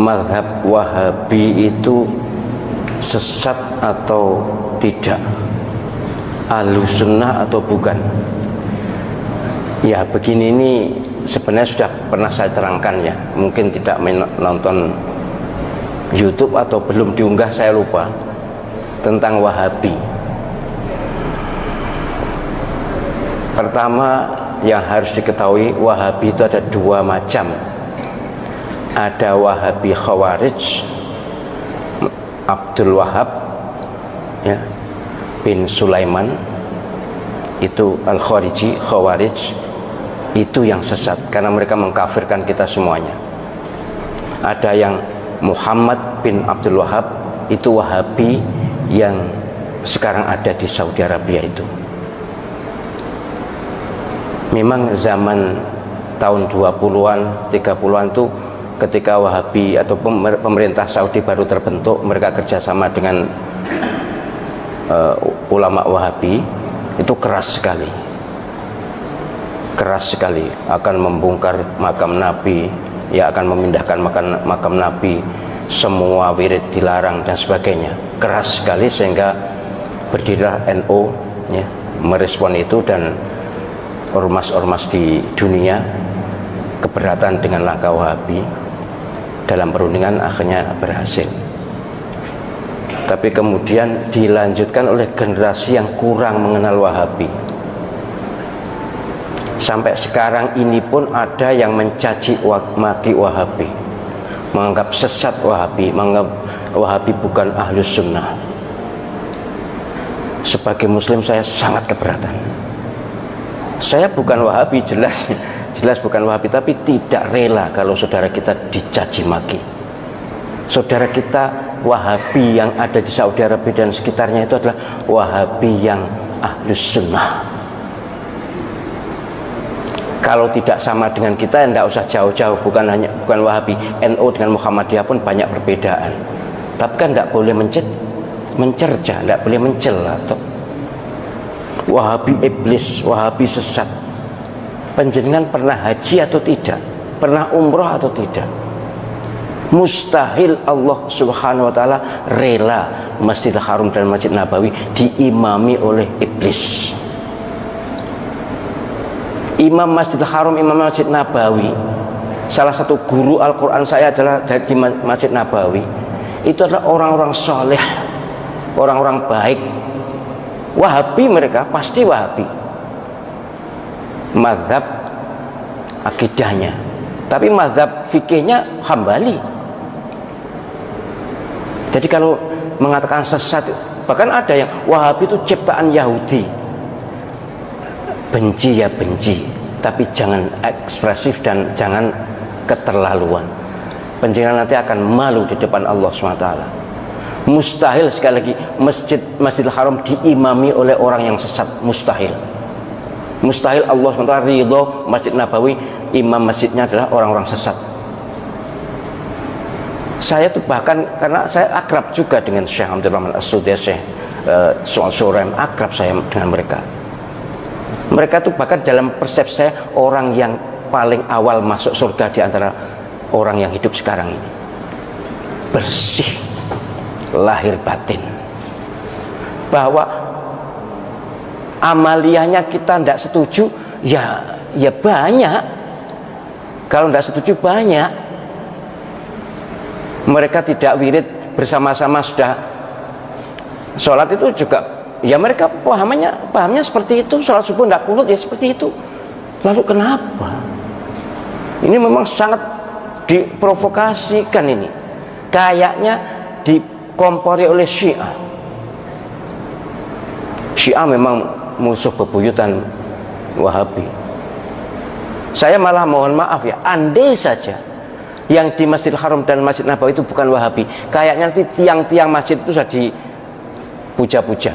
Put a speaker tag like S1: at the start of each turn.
S1: mazhab Wahabi itu sesat atau tidak, Ahlus Sunnah atau bukan? Ya begini, ini sebenarnya sudah pernah saya terangkan ya, mungkin tidak menonton YouTube atau belum diunggah, saya lupa, tentang Wahabi. Pertama yang harus diketahui, Wahabi itu ada dua macam. Ada Wahabi Khawarij, Abdul Wahab ya, bin Sulaiman, itu Al-Khariji, Khawarij, itu yang sesat karena mereka mengkafirkan kita semuanya. Ada yang Muhammad bin Abdul Wahab, itu Wahabi yang sekarang ada di Saudi Arabia. Itu memang zaman tahun 20-an 30-an itu ketika Wahabi atau pemerintah Saudi baru terbentuk, mereka kerjasama dengan ulama Wahabi, itu keras sekali akan membongkar makam Nabi ya, akan memindahkan makam Nabi, semua wirid dilarang dan sebagainya, keras sekali, sehingga berdirilah NU ya, merespon itu, dan ormas-ormas di dunia keberatan dengan langkah Wahabi. Dalam perundingan akhirnya berhasil, tapi kemudian dilanjutkan oleh generasi yang kurang mengenal Wahabi. Sampai sekarang ini pun ada yang mencaci maki Wahabi, menganggap sesat Wahabi, menganggap Wahabi bukan Ahlus Sunnah. Sebagai Muslim saya sangat keberatan. Saya bukan Wahabi, jelas bukan Wahabi, tapi tidak rela kalau saudara kita dicaci maki. Saudara kita Wahabi yang ada di Saudi Arabia dan sekitarnya itu adalah Wahabi yang Ahlus Sunnah. Kalau tidak sama dengan kita, tidak usah jauh-jauh, bukan Wahabi, NU dengan Muhammadiyah pun banyak perbedaan. Tapi kan tidak boleh mencerca, tidak boleh mencela. Wahabi iblis, Wahabi sesat. Panjenengan pernah haji atau tidak? Pernah umroh atau tidak? Mustahil Allah Subhanahu wa ta'ala rela Masjidil Haram dan Masjid Nabawi diimami oleh iblis. Imam Masjidil Haram, Imam Masjid Nabawi, salah satu guru Al-Quran saya adalah dari Masjid Nabawi. Itu adalah orang-orang soleh, orang-orang baik. Wahabi mereka, pasti Wahabi mazhab akidahnya, tapi mazhab fikihnya Hambali. Jadi kalau mengatakan sesat, bahkan ada yang Wahabi itu ciptaan Yahudi. Benci ya benci, tapi jangan ekspresif dan jangan keterlaluan. Panjenengan nanti akan malu di depan Allah SWT. Mustahil, sekali lagi, Masjidil Haram diimami oleh orang yang sesat, mustahil. Mustahil Allah SWT ridho Masjid Nabawi, imam masjidnya adalah orang-orang sesat. Saya tuh bahkan, karena saya akrab juga dengan Syekh Abdul Rahman As-Sudais, Syekh Surem, akrab saya dengan mereka. Mereka tuh bahkan dalam persepsi saya orang yang paling awal masuk surga di antara orang yang hidup sekarang ini. Bersih lahir batin. Bahwa amaliyahnya kita tidak setuju, ya banyak. Kalau tidak setuju banyak. Mereka tidak wirid bersama-sama sudah sholat itu juga, ya mereka pahamnya seperti itu. Sholat subuh tidak kunut, ya seperti itu. Lalu kenapa? Ini memang sangat diprovokasikan ini. Kayaknya dikompori oleh Syiah. Syiah memang musuh bebuyutan Wahabi. Saya malah mohon maaf ya, andai saja yang di Masjidil Haram dan Masjid Nabawi itu bukan Wahabi, kayaknya nanti tiang-tiang masjid itu sudah dipuja-puja.